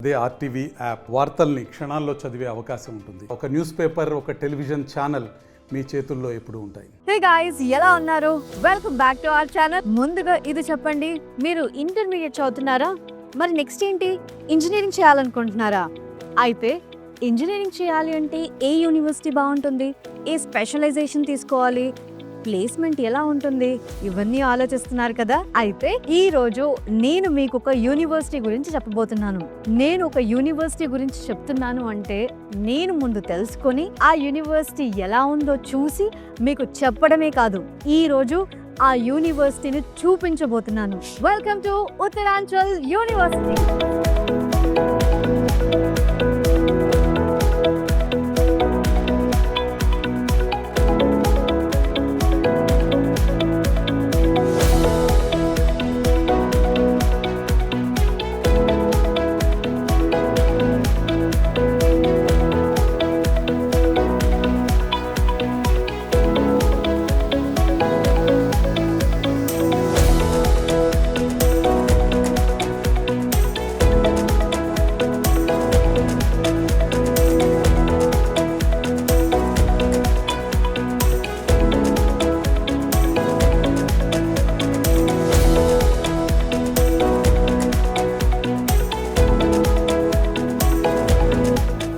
అదే RTV app వార్తల్ని క్షణాల్లో చదివే అవకాశం ఉంటుంది. ఒక న్యూస్ పేపర్, ఒక టెలివిజన్ ఛానల్ మీ చేతుల్లో ఎప్పుడూ ఉంటాయి. హే గాయ్స్, ఎలా ఉన్నారు? Welcome back to our channel. ముందుగా ఇది చెప్పండి, మీరు ఇంటర్మీడియట్ చదువుతున్నారా? మరి నెక్స్ట్ ఏంటి? ఇంజనీరింగ్ చేయాలనుకుంటున్నారా? అయితే ఇంజనీరింగ్ చేయాలి అంటే ఏ యూనివర్సిటీ బాగుంటుంది? ఏ స్పెషలైజేషన్ తీసుకోవాలి? ప్లేస్మెంట్ ఎలా ఉంటుంది? ఇవన్నీ ఆలోచిస్తున్నారు కదా. అయితే ఈ రోజు నేను మీకు ఒక యూనివర్సిటీ గురించి చెప్పబోతున్నాను. నేను ఒక యూనివర్సిటీ గురించి చెప్తున్నాను అంటే నేను ముందు తెలుసుకొని ఆ యూనివర్సిటీ ఎలా ఉందో చూసి మీకు చెప్పడమే కాదు, ఈ రోజు ఆ యూనివర్సిటీని చూపించబోతున్నాను. Welcome to Uttaranchal University.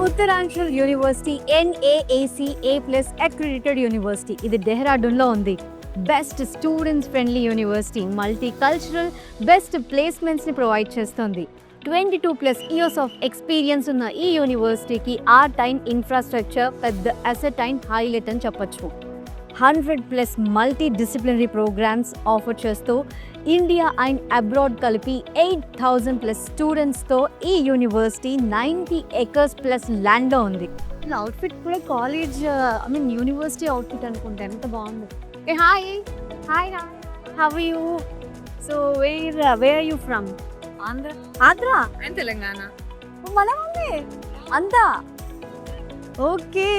Uttaranchal University NAAC A+ accredited university. ఇది డెహ్రాడూన్లో ఉంది. Best students friendly university, multi cultural, best ప్లేస్మెంట్స్ని ప్రొవైడ్ చేస్తుంది. 22+ ఇయర్స్ ఆఫ్ ఎక్స్పీరియన్స్ ఉన్న ఈ యూనివర్సిటీకి ఆర్ట్ అండ్ ఇన్ఫ్రాస్ట్రక్చర్ పెద్ద అసెట్ అండ్ హైలైట్ అని చెప్పొచ్చు. 100+ మల్టీ డిసిప్లినరీ ప్రోగ్రామ్స్ ఆఫర్ చేస్తూ ఇండియా అండ్ అబ్రాడ్ కలిపి 8,000+ స్టూడెంట్స్తో ఈ యూనివర్సిటీ 90 acres+ ల్యాండ్లో ఉంది. అవుట్ఫిట్ కూడా కాలేజ్ యూనివర్సిటీ అవుట్ఫిట్ అనుకుంటా, ఎంత బాగుంది. Hi hi how are you? So where are you from? Andhra and Telangana. మన అంతా ఓకే.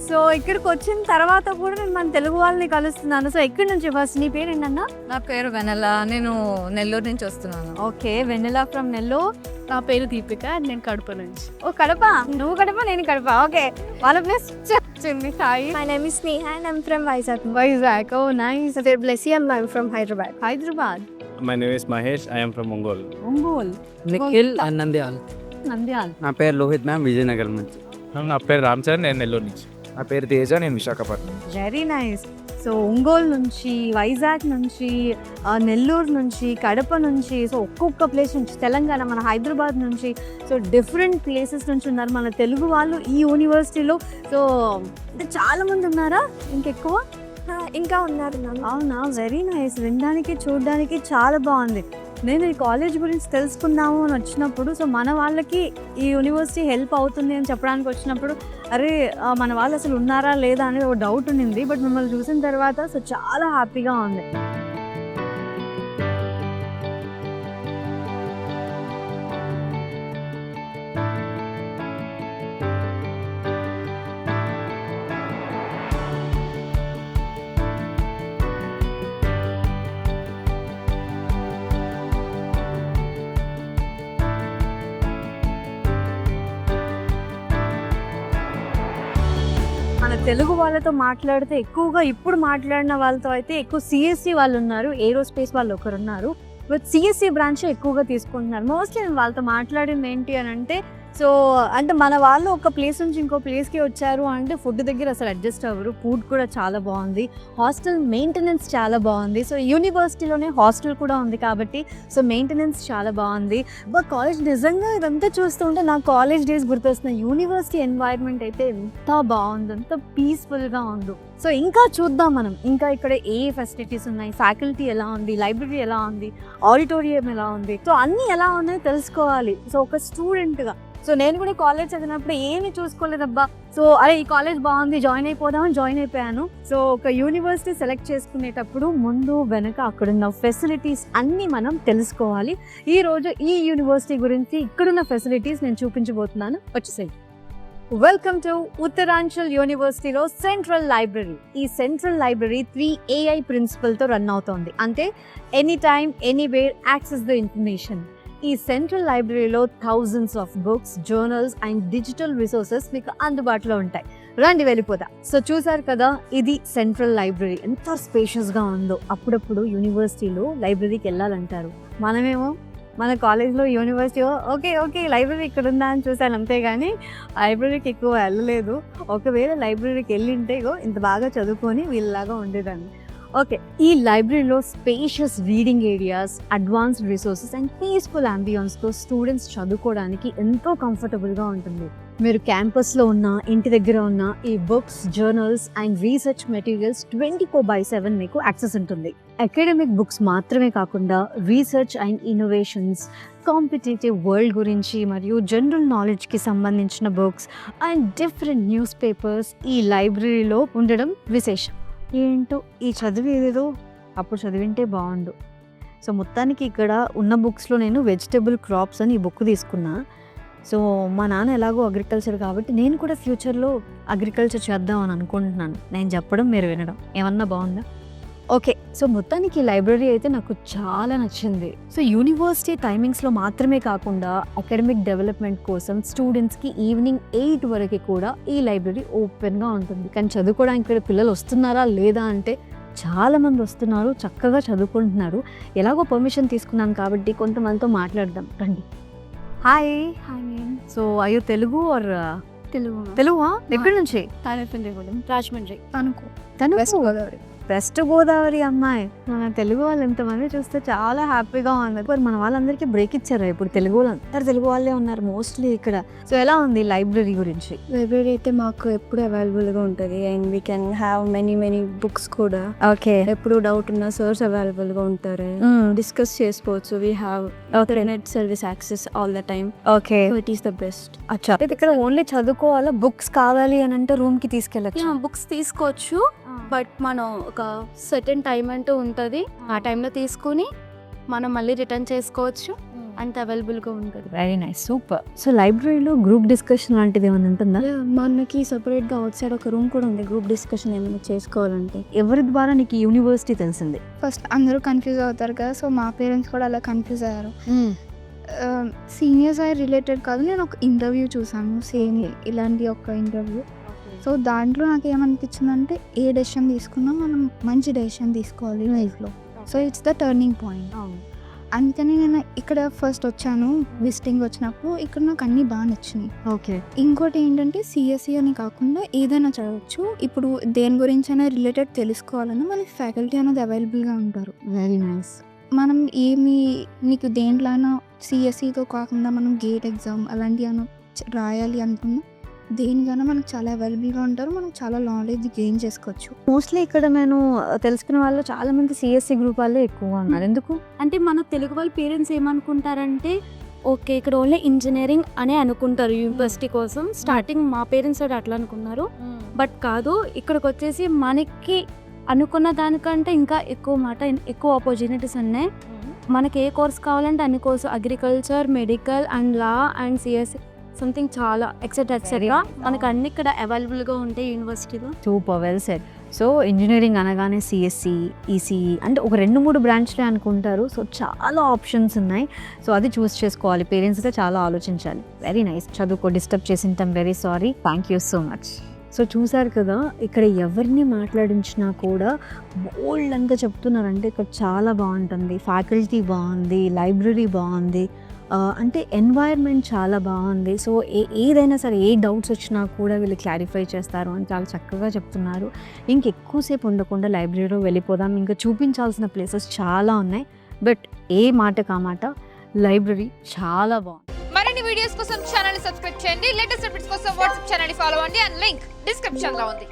సో ఇక్కడికి వచ్చిన తర్వాత కూడా నేను మన తెలుగు వాళ్ళని కలుస్తున్నాను. సో ఎక్కడి నుంచి ఫస్ట్? నీ పేరు ఏంటన్నా? నా పేరు వెనెల, నేను నెల్లూరు నుంచి వస్తున్నాను. Okay, Vennela from Nellore. నా పేరు దీపిక, నేను కడప నుంచి. ఓ కడప, నువ్వు కడప నేను కడప. ఓకే, వాళ్ళ ప్లేస్ చెప్పింది. Hi, My name is Sneha and I'm from Vizag. Vizag. Oh nice. They're Blessy and I'm from Hyderabad. Hyderabad. My name is Mahesh. I am from Ongole. Ongole, Nikhil and Nandyal. Nandyal. నా పేరు లోహిత్ మ్యామ్, విజయనగరం నుంచి. నా పేరు రామ్చరణ్, నేను నెల్లూరు నుంచి. నా పేరు తేజ, నేను Visakhapatnam. Very nice. So Ongole నుంచి, వైజాగ్ నుంచి, నెల్లూరు నుంచి, కడప నుంచి, సో ఒక్కొక్క ప్లేస్ నుంచి, తెలంగాణ, మన హైదరాబాద్ నుంచి, సో డిఫరెంట్ ప్లేసెస్ నుంచి ఉన్నారు మన తెలుగు వాళ్ళు ఈ యూనివర్సిటీలో. సో అంటే చాలా మంది ఉన్నారా? ఇంకెక్కువ ఇంకా ఉన్నారు మ్యామ్. అవునా? Very nice. వినడానికి చూడడానికి చాలా బాగుంది. నేను ఈ కాలేజ్ గురించి తెలుసుకుందాము అని వచ్చినప్పుడు, సో మన వాళ్ళకి ఈ యూనివర్సిటీ హెల్ప్ అవుతుంది అని చెప్పడానికి వచ్చినప్పుడు, అరే మన వాళ్ళు అసలు ఉన్నారా లేదా అనేది ఒక డౌట్ ఉండింది. బట్ మిమ్మల్ని చూసిన తర్వాత సో చాలా హ్యాపీగా ఉంది. మన తెలుగు వాళ్ళతో మాట్లాడితే ఎక్కువగా ఇప్పుడు మాట్లాడిన వాళ్ళతో అయితే ఎక్కువ CSE వాళ్ళు ఉన్నారు, ఏరోస్పేస్ వాళ్ళు ఒకరు ఉన్నారు. బట్ CSE బ్రాంచ్ ఎక్కువగా తీసుకుంటున్నారు. మోస్ట్లీ నేను వాళ్ళతో మాట్లాడింది ఏంటి అని అంటే, సో అంటే మన వాళ్ళు ఒక ప్లేస్ నుంచి ఇంకో ప్లేస్కి వచ్చారు అంటే ఫుడ్ దగ్గర అసలు అడ్జస్ట్ అవ్వరు. ఫుడ్ కూడా చాలా బాగుంది, హాస్టల్ మెయింటెనెన్స్ చాలా బాగుంది. సో యూనివర్సిటీలోనే హాస్టల్ కూడా ఉంది కాబట్టి సో మెయింటెనెన్స్ చాలా బాగుంది. బట్ కాలేజ్ నిజంగా ఇదంతా చూస్తుంటే నాకు కాలేజ్ డేస్ గుర్తొస్తున్నాయి. యూనివర్సిటీ ఎన్వైర్న్మెంట్ అయితే ఎంత బాగుంది, ఎంత పీస్ఫుల్గా ఉంది. సో ఇంకా చూద్దాం మనం, ఇంకా ఇక్కడ ఏ ఫెసిలిటీస్ ఉన్నాయి, ఫ్యాకల్టీ ఎలా ఉంది, లైబ్రరీ ఎలా ఉంది, ఆడిటోరియం ఎలా ఉంది, సో అన్నీ ఎలా ఉన్నాయో తెలుసుకోవాలి. సో ఒక స్టూడెంట్గా సో నేను కూడా కాలేజ్ చదివినప్పుడు ఏమీ చూసుకోలేదబ్బా. సో అరే ఈ కాలేజ్ బాగుంది, జాయిన్ అయిపోదామని జాయిన్ అయిపోయాను. సో ఒక యూనివర్సిటీ సెలెక్ట్ చేసుకునేటప్పుడు ముందు వెనక అక్కడున్న ఫెసిలిటీస్ అన్నీ మనం తెలుసుకోవాలి. ఈరోజు ఈ యూనివర్సిటీ గురించి ఇక్కడున్న ఫెసిలిటీస్ నేను చూపించబోతున్నాను. వచ్చేసాయి. వెల్కమ్ టు ఉత్తరాంచల్ యూనివర్సిటీలో సెంట్రల్ లైబ్రరీ. ఈ సెంట్రల్ లైబ్రరీ 3 AI ప్రిన్సిపల్తో రన్ అవుతోంది. అంటే any time anywhere access the information. ఈ సెంట్రల్ లైబ్రరీలో thousands of books, journals and digital resources మీకు అందుబాటులో ఉంటాయి. రండి వెళ్ళిపోదా. సో చూసారు కదా, ఇది సెంట్రల్ లైబ్రరీ ఎంత స్పేషియస్గా ఉందో. అప్పుడప్పుడు యూనివర్సిటీలో లైబ్రరీకి వెళ్ళాలంటారు, మనమేమో మన కాలేజ్లో యూనివర్సిటీ ఓకే లైబ్రరీ ఇక్కడ ఉందా అని చూశాను అంతేగాని లైబ్రరీకి ఎక్కువ వెళ్ళలేదు. ఒకవేళ లైబ్రరీకి వెళ్ళింటే ఇంత బాగా చదువుకొని వీళ్ళలాగా ఉండేదాన్ని. ఓకే, ఈ లైబ్రరీలో spacious reading areas, advanced resources and peaceful అంబియన్స్తో స్టూడెంట్స్ చదువుకోవడానికి ఎంతో కంఫర్టబుల్గా ఉంటుంది. మీరు క్యాంపస్లో ఉన్న, ఇంటి దగ్గర ఉన్న ఈ books, journals and research materials 24/7 మీకు యాక్సెస్ ఉంటుంది. అకాడమిక్ బుక్స్ మాత్రమే కాకుండా research and innovations, competitive world గురించి మరియు జనరల్ నాలెడ్జ్కి సంబంధించిన books and different news papers ఈ లైబ్రరీలో ఉండడం విశేషం. ఏంటో ఈ చదువు ఏదేదో అప్పుడు చదివింటే బాగుండు. సో మొత్తానికి ఇక్కడ ఉన్న బుక్స్లో నేను వెజిటబుల్ క్రాప్స్ అని ఈ బుక్ తీసుకున్నా. సో మా నాన్న ఎలాగో అగ్రికల్చర్ కాబట్టి నేను కూడా ఫ్యూచర్లో అగ్రికల్చర్ చేద్దాం అని అనుకుంటున్నాను. నేను చెప్పడం మీరు వినడం ఏమన్నా బాగుందా? ఓకే, సో మొత్తానికి ఈ లైబ్రరీ అయితే నాకు చాలా నచ్చింది. సో యూనివర్సిటీ టైమింగ్స్లో మాత్రమే కాకుండా అకాడమిక్ డెవలప్మెంట్ కోసం స్టూడెంట్స్కి ఈవినింగ్ 8 వరకు కూడా ఈ లైబ్రరీ ఓపెన్గా ఉంటుంది. కానీ చదువుకోవడానికి ఇక్కడ పిల్లలు వస్తున్నారా లేదా అంటే చాలామంది వస్తున్నారు, చక్కగా చదువుకుంటున్నారు. ఎలాగో పర్మిషన్ తీసుకున్నాను కాబట్టి కొంతమందితో మాట్లాడదాం రండి. హాయ్. సో అయ్యో తెలుగు ఆర్ తెలుగువా? ఎక్కడి నుంచి? తాడేపల్లిగూడెం, రాజమండ్రి, అనుకో, తను వెస్ట్ గోదావరి. వెస్ట్ గోదావరి అమ్మాయి. మన తెలుగు వాళ్ళు ఎంతమంది చూస్తే చాలా హ్యాపీగా ఉంది. మరి మన వాళ్ళందరికీ బ్రేక్ ఇచ్చారా? ఇప్పుడు తెలుగు వాళ్ళు అందరు తెలుగు వాళ్ళే ఉన్నారు మోస్ట్లీ ఇక్కడ. సో ఎలా ఉంది లైబ్రరీ గురించి? లైబ్రరీ అయితే మాకు ఎప్పుడు అవైలబుల్గా ఉంటుంది and we can have many books కూడా. ఓకే, ఎప్పుడు డౌట్ ఉన్న సర్స్ అవైలబుల్గా ఉంటారు, డిస్కస్ చేసుకోవచ్చు. We have internet service access all the time. Okay, it is the best. అచ్చా, ఇక్కడ ఓన్లీ చదువుకోవాలా? బుక్స్ కావాలి అని అంటే రూమ్కి తీసుకెళ్ళచ్చు? బుక్స్ తీసుకోవచ్చు, బట్ మనం ఒక సర్టెన్ టైం అంటూ ఉంటుంది. ఆ టైంలో తీసుకుని మనం మళ్ళీ రిటర్న్ చేసుకోవచ్చు. అంత అవైలబుల్గా ఉంటుంది. Very nice, super. సో లైబ్రరీలో గ్రూప్ డిస్కషన్ లాంటిది ఏమైనా ఉంటుందా? మనకి సపరేట్గా అవుట్ సైడ్ ఒక రూమ్ కూడా ఉంది గ్రూప్ డిస్కషన్ ఏమైనా చేసుకోవాలంటే. ఎవరి ద్వారా నీకు యూనివర్సిటీ తెలిసింది? ఫస్ట్ అందరూ కన్ఫ్యూజ్ అవుతారు కదా, సో మా పేరెంట్స్ కూడా అలా కన్ఫ్యూజ్ అయ్యారు. సీనియర్స్ అయ్యి రిలేటెడ్ కాదు, నేను ఒక ఇంటర్వ్యూ చూసాను, సేమ్ ఇలాంటి ఒక ఇంటర్వ్యూ. సో దాంట్లో నాకు ఏమనిపించిందంటే ఏ డెసిషన్ తీసుకున్నా మనం మంచి డెసిషన్ తీసుకోవాలి లైఫ్లో. So it's the turning point. అందుకని నేను ఇక్కడ ఫస్ట్ వచ్చాను, విజిటింగ్ వచ్చినప్పుడు ఇక్కడ నాకు అన్నీ బాగా నచ్చినాయి. ఓకే, ఇంకోటి ఏంటంటే సిఎస్సి అని కాకుండా ఏదైనా చదవచ్చు. ఇప్పుడు దేని గురించి అయినా రిలేటెడ్ తెలుసుకోవాలన్నా మనకి ఫ్యాకల్టీ అనేది అవైలబుల్గా ఉంటారు. Very nice. మనం నీకు దేంట్లో అయినా సిఎస్సితో కాకుండా మనం గేట్ ఎగ్జామ్ అలాంటివి అయినా రాయాలి అనుకున్నా దేనికైనా మనకు చాలా అవైలబుల్గా ఉంటారు. మనం చాలా నాలెడ్జ్ గెయిన్ చేసుకోవచ్చు. మోస్ట్లీ ఇక్కడ నేను తెలుసుకున్న వాళ్ళు చాలా మంది సిఎస్సి గ్రూప్ వాళ్ళే ఎక్కువ ఉన్నారు. ఎందుకు అంటే మన తెలుగు వాళ్ళ పేరెంట్స్ ఏమనుకుంటారంటే ఓకే ఇక్కడ ఓన్లీ ఇంజనీరింగ్ అనే అనుకుంటారు యూనివర్సిటీ కోసం. స్టార్టింగ్ మా పేరెంట్స్ అట్లా అనుకున్నారు, బట్ కాదు. ఇక్కడికి వచ్చేసి మనకి అనుకున్న దానికంటే ఇంకా ఎక్కువ ఆపర్చునిటీస్ ఉన్నాయి. మనకి ఏ కోర్స్ కావాలంటే అన్ని course, agriculture, medical and law and CSC something చాలా ఎక్సెట్రా మనకు అన్ని ఇక్కడ అవైలబుల్గా ఉంటాయి యూనివర్సిటీలో. Super, well said. So engineering అనగానే సిఎస్సి, ఈసీఈ అంటే ఒక 2-3 బ్రాంచ్లే అనుకుంటారు. సో చాలా ఆప్షన్స్ ఉన్నాయి. సో అది చూస్ చేసుకోవాలి. పేరెంట్స్ అయితే చాలా ఆలోచించాలి. Very nice. చదువుకో, డిస్టర్బ్ చేసింటాం, very sorry. Thank you so much. So చూసారు కదా, ఇక్కడ ఎవరిని మాట్లాడించినా కూడా బోల్డ్గా చెప్తున్నారంటే ఇక్కడ చాలా బాగుంటుంది, ఫ్యాకల్టీ బాగుంది, లైబ్రరీ బాగుంది, అంటే ఎన్వైర్న్మెంట్ చాలా బాగుంది. సో ఏదైనా సరే ఏ డౌట్స్ వచ్చినా కూడా వీళ్ళు క్లారిఫై చేస్తారు అని చాలా చక్కగా చెప్తున్నారు. ఇంకెక్కువసేపు ఉండకుండా లైబ్రరీలో వెళ్ళిపోదాం. ఇంకా చూపించాల్సిన ప్లేసెస్ చాలా ఉన్నాయి, బట్ ఏ మాట కామాట లైబ్రరీ చాలా బాగుంది. మరిన్ని వీడియోస్ కోసం ఛానల్ ని సబ్స్క్రైబ్ చేయండి. లేటెస్ట్ అప్డేట్స్ కోసం వాట్సాప్ ఛానల్ ని ఫాలో అవ్వండి. అండ్ లింక్ డిస్క్రిప్షన్ లో ఉంది.